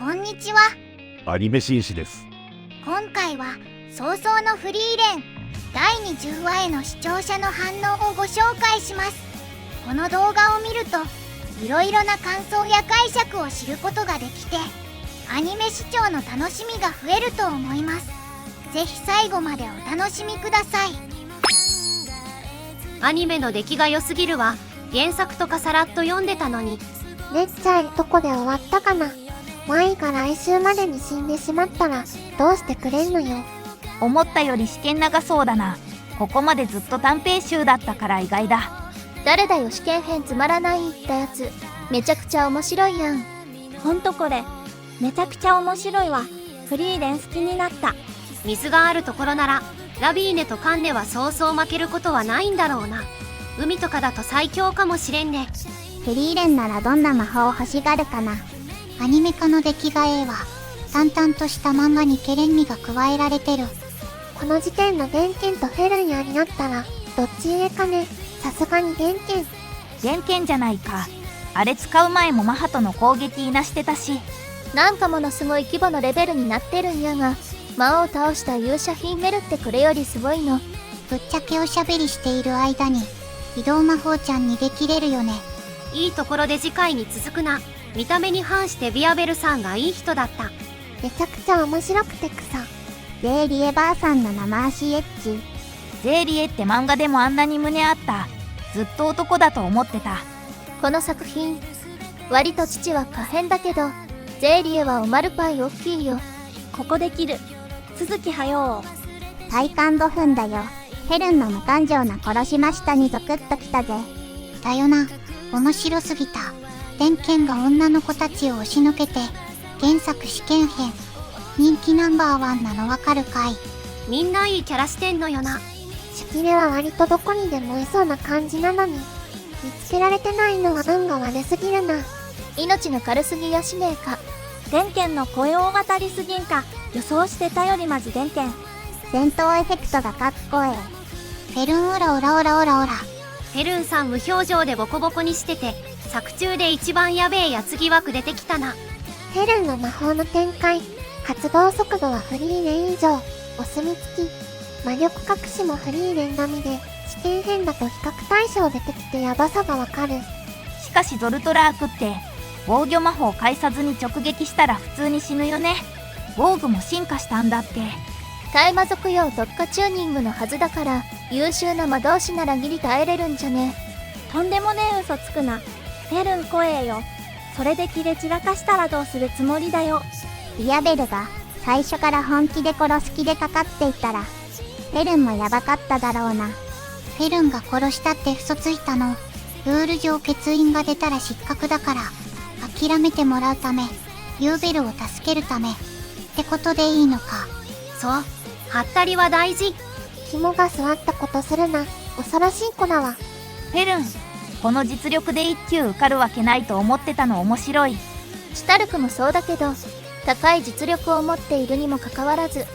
こんにちは。アニメ紳士です。今回は早々のフリーレン第20話への視聴者の反応をご紹介します。この動画を見るといろいろな感想や解釈を知ることができて、アニメ視聴の楽しみが増えると思います。ぜひ最後までお楽しみください。アニメの出来が良すぎるわ。原作とかさらっと読んでたのに。レッチャーどこで終わったかな。マイが来週までに死んでしまったらどうしてくれんのよ。思ったより試験長そうだな。ここまでずっと短編集だったから意外だ。誰だよ試験編つまらないってやつ。めちゃくちゃ面白いやん。ほんとこれめちゃくちゃ面白いわ。フリーレン好きになった。水があるところならラビーネとカンネはそうそう負けることはないんだろうな。海とかだと最強かもしれんね。フリーレンならどんな魔法を欲しがるかな。アニメ化の出来がええわ。淡々とした漫画にケレン味が加えられてる。この時点の電剣とフェルンやになったらどっち上かね。さすがに電剣。電剣じゃないか。あれ使う前もマハトの攻撃いなしてたし。なんかものすごい規模のレベルになってるんやが、魔王を倒した勇者フィンメルってこれよりすごいの。ぶっちゃけおしゃべりしている間に移動魔法ちゃんにできれるよね。いいところで次回に続くな。見た目に反してビアベルさんがいい人だった。めちゃくちゃ面白くて草。ゼーリエばあさんの生足エッチ。ゼーリエって漫画でもあんなに胸あった。ずっと男だと思ってた。この作品割と父は可変だけどゼーリエはおまるぱい大きいよ。ここできる。続きはよう。体感5分だよ。フェルンの無感情な殺しましたにゾクッときたぜ。だよな。面白すぎた。電剣が女の子たちを押しのけて原作試験編人気ナンバーワンなのわかるかい。みんないいキャラしてんのよな。シキレは割とどこにでもいそうな感じなのに見つけられてないのは運が悪すぎるな。命の軽すぎやしねえか。電剣の声大当たりすぎんか。予想してたよりマジ電剣。戦闘エフェクトがかっこええ。フェルンオラオラオラオラオラ。フェルンさん無表情でボコボコにしてて作中で一番やべえやつ疑惑出てきたな。フェルンの魔法の展開、発動速度はフリーレン以上。お墨付き。魔力隠しもフリーレン並みで試験編だと比較対象出てきてヤバさがわかる。しかしゾルトラークって防御魔法を介さずに直撃したら普通に死ぬよね。防具も進化したんだって。耐魔族用特化チューニングのはずだから優秀な魔導士ならギリ耐えれるんじゃね。とんでもねえ嘘つくな。フェルン怖えよ。それでキレ散らかしたらどうするつもりだよ。ビアベルが最初から本気で殺す気でかかっていたらフェルンもヤバかっただろうな。フェルンが殺したって嘘ついたの。ルール上欠員が出たら失格だから諦めてもらうため、ユーベルを助けるためってことでいいのか。そう、ハッタリは大事。肝が据わったことするな。恐ろしい子だわ。フェルン、この実力で一級受かるわけないと思ってたの面白い。シュタルクもそうだけど高い実力を持っているにもかかわらず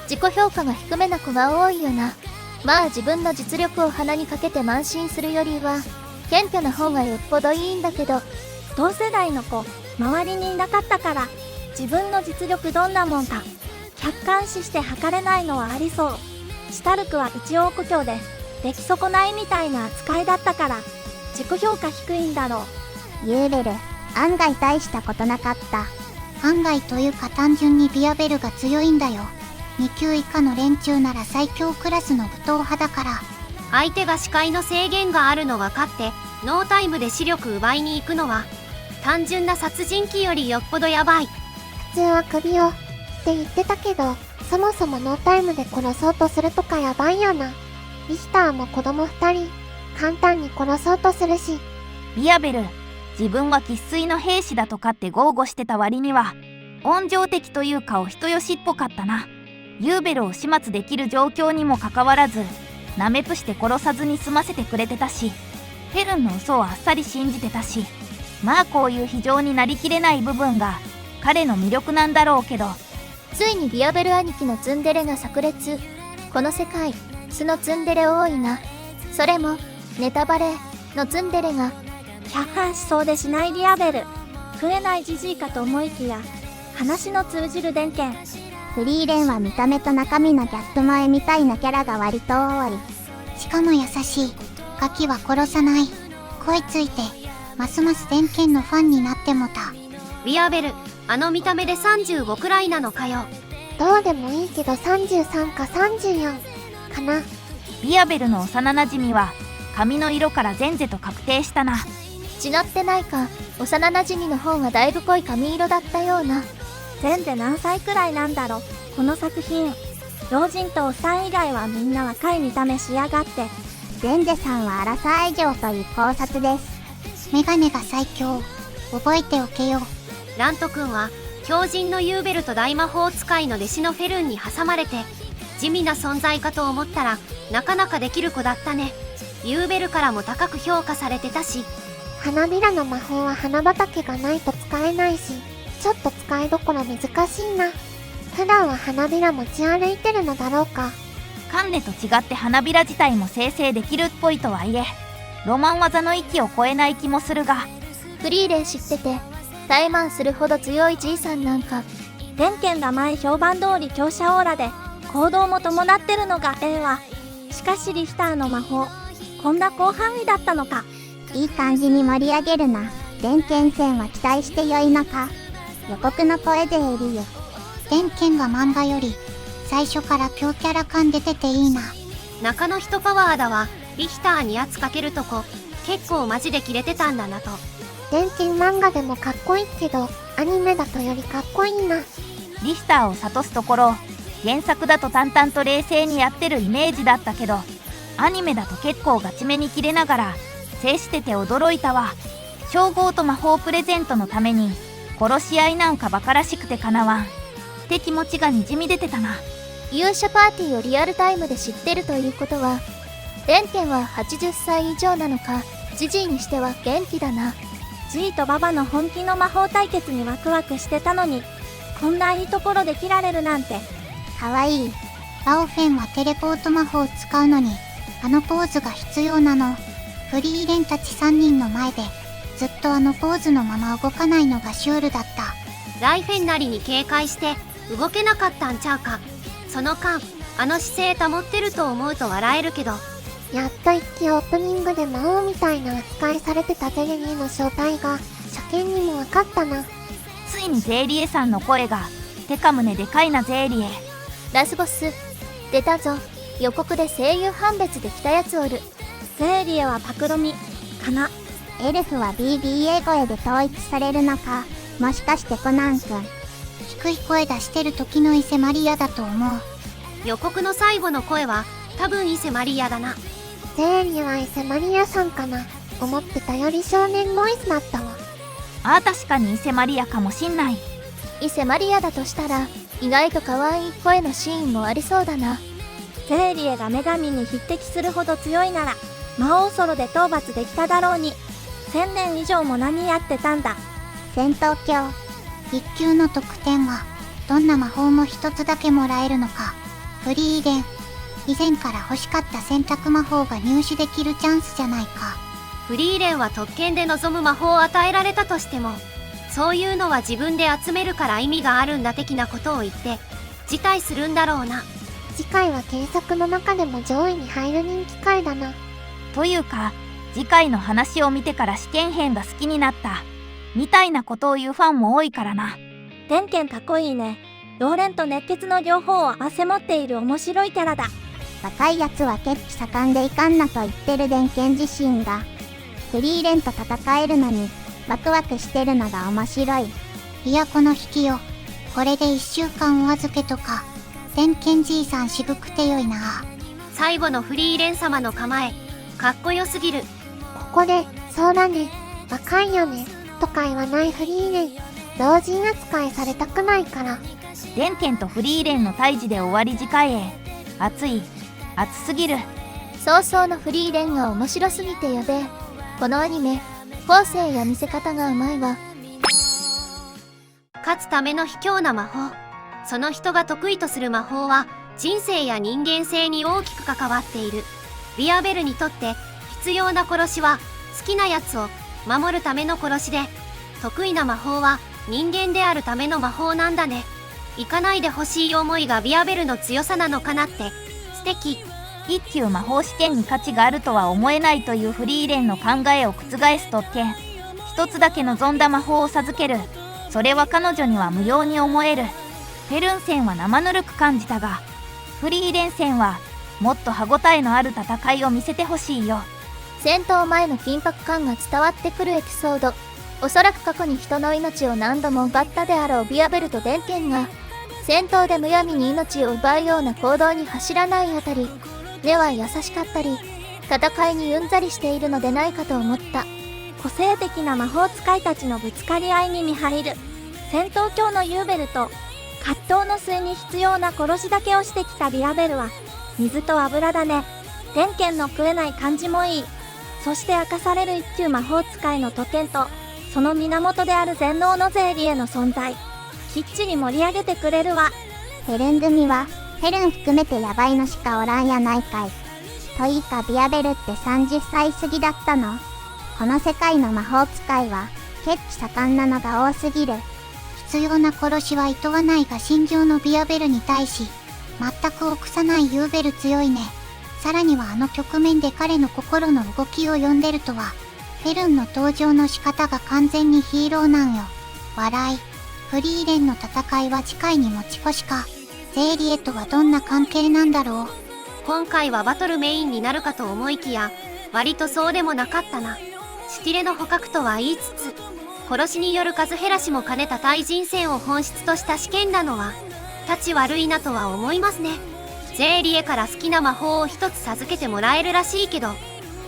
自己評価が低めな子が多いよな。まあ自分の実力を鼻にかけて慢心するよりは謙虚な方がよっぽどいいんだけど。同世代の子周りにいなかったから自分の実力どんなもんか客観視して測れないのはありそう。シュタルクは一応故郷で出来損ないみたいな扱いだったから自己評価低いんだろう。ユーベル案外大したことなかった。案外というか単純にビアベルが強いんだよ。2級以下の連中なら最強クラスの武闘派だから。相手が視界の制限があるの分かってノータイムで視力奪いに行くのは単純な殺人鬼よりよっぽどやばい。普通は首をって言ってたけどそもそもノータイムで殺そうとするとかやばいよな。リヒターも子供2人簡単に殺そうとするし。ビアベル、自分は生粋の兵士だとかって豪語してた割には温情的というかお人よしっぽかったな。ユーベルを始末できる状況にもかかわらずナメプして殺さずに済ませてくれてたし、フェルンの嘘をあっさり信じてたし、まあこういう非常になりきれない部分が彼の魅力なんだろうけど。ついにビアベル兄貴のツンデレが炸裂。この世界素のツンデレ多いな。それもネタバレのツンデレが客観しそうでしないビアベル。食えないじじいかと思いきや話の通じる電剣。フリーレンは見た目と中身のギャップ萌えみたいなキャラが割と多い。しかも優しい。ガキは殺さない。恋ついて、ますます電剣のファンになってもた。ビアベル、あの見た目で35くらいなのかよ。どうでもいいけど33か34かな。ビアベルの幼なじみは髪の色からゼンゼと確定したな。違ってないか。幼なじみの方がだいぶ濃い髪色だったような。全で何歳くらいなんだろこの作品。老人とおっさん以外はみんな若い見た目しやがって。デンデさんはアラサー以上という考察です。メガネが最強。覚えておけよ。ラント君は狂人のユーベルと大魔法使いの弟子のフェルンに挟まれて地味な存在かと思ったらなかなかできる子だったね。ユーベルからも高く評価されてたし。花びらの魔法は花畑がないと使えないし、ちょっと使いどころ難しいな。普段は花びら持ち歩いてるのだろうか。カンネと違って花びら自体も生成できるっぽいとはいえ、ロマン技の域を超えない気もするが。フリーレン知ってて怠慢するほど強いじいさんなんか。電剣が前評判通り強者オーラで行動も伴ってるのがええわ。しかしリヒターの魔法、こんな広範囲だったのか。いい感じに盛り上げるな。電剣戦は期待してよいのか。予告の声でエリよ。電剣が漫画より最初から強キャラ感出てていいな。中の人パワーだわ。リヒターに圧かけるとこ結構マジでキレてたんだなと。電剣漫画でもかっこいいけど、アニメだとよりかっこいいな。リヒターを諭すところ、原作だと淡々と冷静にやってるイメージだったけど、アニメだと結構ガチめにキレながら制してて驚いたわ。称号と魔法プレゼントのために殺し合いなんかバカらしくてかなわんって気持ちがにじみ出てたな。勇者パーティーをリアルタイムで知ってるということは、電剣は80歳以上なのか。ジジイにしては元気だな。ジーとババの本気の魔法対決にワクワクしてたのに、こんないいところで切られるなんて。かわいい。バオフェンはテレポート魔法を使うのにあのポーズが必要なの。フリーレンたち3人の前でずっとあのポーズのまま動かないのがシュールだった。ライフェンなりに警戒して動けなかったんちゃうか。その間あの姿勢保ってると思うと笑えるけど。やっと一気オープニングで魔王みたいな扱いされてたゼレリエの正体が初見にも分かったな。ついにゼーリエさんの声がデカ胸でかいな。ゼーリエラスボス出たぞ。予告で声優判別できたやつおる。ゼーリエはパクロミかな。エルフは BBA 声で統一されるのか。もしかしてコナン君低い声出してる時の伊勢マリアだと思う。予告の最後の声は多分伊勢マリアだな。ゼーリは伊勢マリアさんかな。思ってたより少年ボイスだったわ。ああ、確かに伊勢マリアかもしんない。伊勢マリアだとしたら意外と可愛い声のシーンもありそうだな。ゼーリエが女神に匹敵するほど強いなら魔王ソロで討伐できただろうに。1000年以上も何やってたんだ。戦闘狂1級の得点はどんな魔法も一つだけもらえるのか。フリーレン以前から欲しかった選択魔法が入手できるチャンスじゃないか。フリーレンは特権で望む魔法を与えられたとしても、そういうのは自分で集めるから意味があるんだ的なことを言って辞退するんだろうな。次回は原作の中でも上位に入る人気回だな。というか、次回の話を見てから試験編が好きになったみたいなことを言うファンも多いからな。電剣かっこいいね。老練と熱血の両方を併せ持っている面白いキャラだ。若いやつは血気盛んでいかんなと言ってる電剣自身がフリーレンと戦えるのにワクワクしてるのが面白い。いやこの引きよ。これで1週間お預けとか。電剣じいさん渋くてよいな。最後のフリーレン様の構えかっこよすぎる。ここで、そうだね、若いよね、とか言わないフリーレン。老人扱いされたくないから。電剣とフリーレンの対峙で終わり次回へ。熱い、熱すぎる。早々のフリーレンが面白すぎてやべえ。このアニメ構成や見せ方がうまいわ。勝つための卑怯な魔法。その人が得意とする魔法は人生や人間性に大きく関わっている。ビアベルにとって必要な殺しは好きなやつを守るための殺しで、得意な魔法は人間であるための魔法なんだね。行かないでほしい思いがビアベルの強さなのかなって。素敵。一級魔法試験に価値があるとは思えないというフリーレンの考えを覆す特権。一つだけ望んだ魔法を授ける。それは彼女には無用に思える。フェルン戦は生ぬるく感じたが、フリーレン戦はもっと歯ごたえのある戦いを見せてほしいよ。戦闘前の緊迫感が伝わってくるエピソード。おそらく過去に人の命を何度も奪ったであろうビアベルとデンケンが戦闘でむやみに命を奪うような行動に走らないあたり、根は優しかったり戦いにうんざりしているのでないかと思った。個性的な魔法使いたちのぶつかり合いに見入る戦闘狂のユーベルと、葛藤の末に必要な殺しだけをしてきたビアベルは水と油だね。デンケンの食えない感じもいい。そして明かされる一級魔法使いの特権とその源である全能のゼーリエの存在、きっちり盛り上げてくれるわ。フェルン組はフェルン含めてヤバいのしかおらんやないかい。というかビアベルって30歳過ぎだったの？この世界の魔法使いは血気盛んなのが多すぎる。必要な殺しはいとわないが心情のビアベルに対し全く臆さないユーベル強いね。さらにはあの局面で彼の心の動きを読んでるとは。フェルンの登場の仕方が完全にヒーローなんよ。笑い。フリーレンの戦いは次回に持ち越しか。ゼーリエとはどんな関係なんだろう。今回はバトルメインになるかと思いきや、割とそうでもなかったな。シティレの捕獲とは言いつつ、殺しによる数減らしも兼ねた対人戦を本質とした試験なのは立ち悪いなとは思いますね。ゼーリエから好きな魔法を一つ授けてもらえるらしいけど、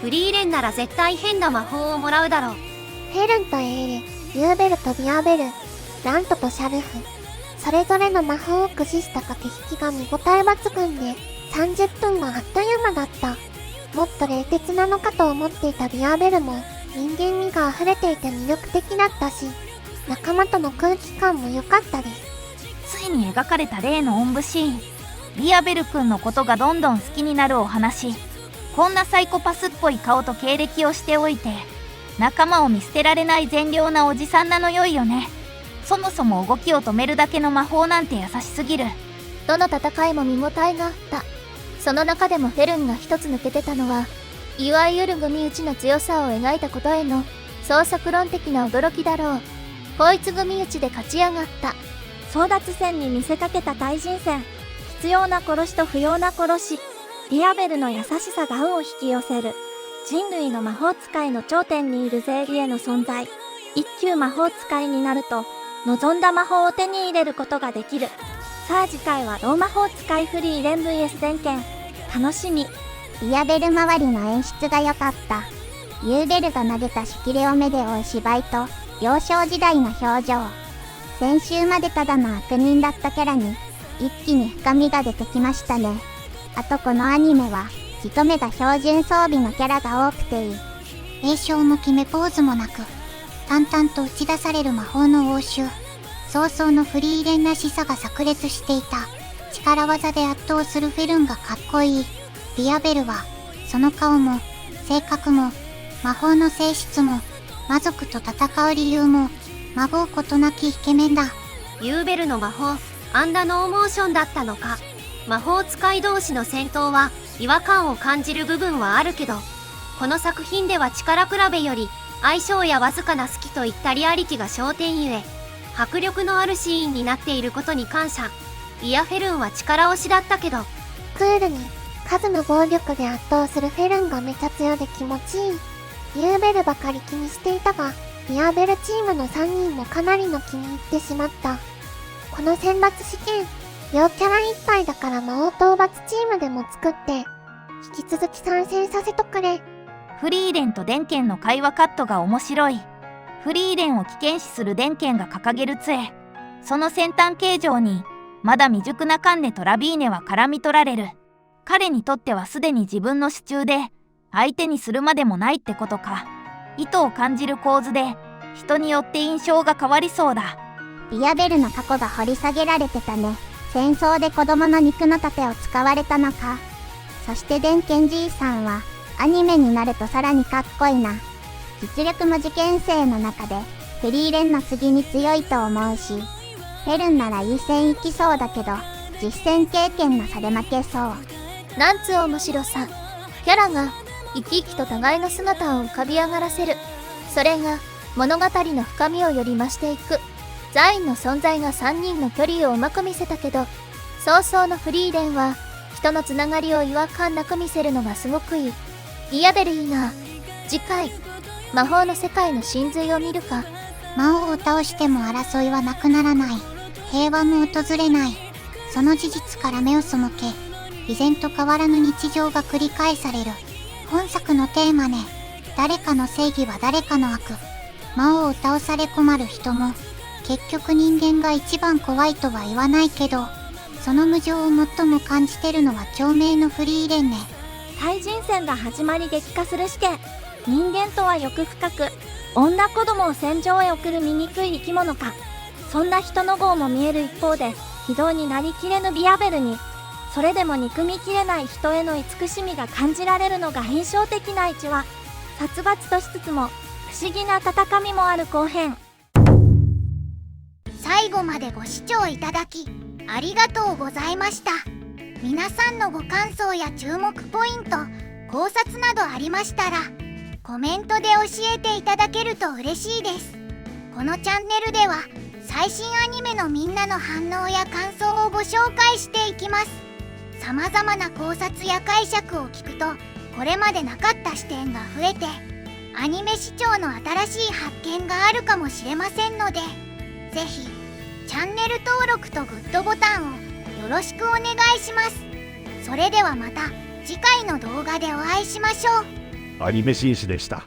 フリーレンなら絶対変な魔法をもらうだろう。ヘルンとエール、ユーベルとビアベル、ラントとシャルフ、それぞれの魔法を駆使した駆け引きが見応え抜群で、30分があっという間だった。もっと冷徹なのかと思っていたビアベルも、人間味が溢れていて魅力的だったし、仲間との空気感も良かったです。ついに描かれた例のおんぶシーン。ビアベル君のことがどんどん好きになるお話。こんなサイコパスっぽい顔と経歴をしておいて、仲間を見捨てられない善良なおじさんなのよいよね。そもそも動きを止めるだけの魔法なんて優しすぎる。どの戦いも見応えがあった。その中でもフェルンが一つ抜けてたのは、いわゆる組打ちの強さを描いたことへの創作論的な驚きだろう。こいつ組打ちで勝ち上がった。争奪戦に見せかけた対人戦、必要な殺しと不要な殺し、ビアベルの優しさが運を引き寄せる。人類の魔法使いの頂点にいるゼーリエの存在。一級魔法使いになると、望んだ魔法を手に入れることができる。さあ次回はロー魔法使いフリーレン VS デンケン。楽しみ。ビアベル周りの演出が良かった。ユーベルが投げた仕切りを目で追う芝居と幼少時代の表情。先週までただの悪人だったキャラに一気に深みが出てきましたね。あとこのアニメは一目が標準装備のキャラが多くていい。栄唱も決めポーズもなく淡々と打ち出される魔法の応酬。早々のフリーレンらしさが炸裂していた。力技で圧倒するフェルンがかっこいい。ビアベルはその顔も性格も魔法の性質も魔族と戦う理由も孫うことなきイケメンだ。ユーベルの魔法アンダノーモーションだったのか。魔法使い同士の戦闘は違和感を感じる部分はあるけど、この作品では力比べより相性やわずかな好きといったリアリティが焦点ゆえ、迫力のあるシーンになっていることに感謝。イアフェルンは力押しだったけど、クールに数の暴力で圧倒するフェルンがめちゃ強で気持ちいい。ユーベルばかり気にしていたが、ビアベルチームの3人もかなりの気に入ってしまった。この選抜試験、両キャラいっぱいだから魔王討伐チームでも作って、引き続き参戦させとくれ。フリーレンとデンケンの会話カットが面白い。フリーレンを危険視するデンケンが掲げる杖。その先端形状に、まだ未熟なカンネとラビーネは絡み取られる。彼にとってはすでに自分の手中で、相手にするまでもないってことか。意図を感じる構図で、人によって印象が変わりそうだ。ビアベルの過去が掘り下げられてたね。戦争で子供の肉の盾を使われたのか。そしてデンケンじいさんはアニメになるとさらにかっこいいな。実力の受験生の中でフリーレンの次に強いと思うし、フェルンならいい線いきそうだけど、実戦経験の差で負けそう。なんつ面白さ。キャラが生き生きと互いの姿を浮かび上がらせる。それが物語の深みをより増していく。ザインの存在が3人の距離をうまく見せたけど、早々のフリーレンは人のつながりを違和感なく見せるのがすごくいい。イアベルいいな。次回、魔法の世界の真髄を見るか。魔王を倒しても争いはなくならない。平和も訪れない。その事実から目を背け、以前と変わらぬ日常が繰り返される。本作のテーマね。誰かの正義は誰かの悪。魔王を倒され困る人も、結局人間が一番怖いとは言わないけど、その無情を最も感じてるのは長命のフリーレンね。対人戦が始まり激化する試験。人間とはよく深く、女子供を戦場へ送る醜い生き物か。そんな人の業も見える一方で、非道になりきれぬビアベルに、それでも憎みきれない人への慈しみが感じられるのが印象的な1話。殺伐としつつも、不思議な戦みもある後編。最後までご視聴いただき、ありがとうございました。皆さんのご感想や注目ポイント、考察などありましたら、コメントで教えていただけると嬉しいです。このチャンネルでは、最新アニメのみんなの反応や感想をご紹介していきます。様々な考察や解釈を聞くと、これまでなかった視点が増えて、アニメ視聴の新しい発見があるかもしれませんので、ぜひチャンネル登録とグッドボタンをよろしくお願いします。それではまた次回の動画でお会いしましょう。アニメ紳士でした。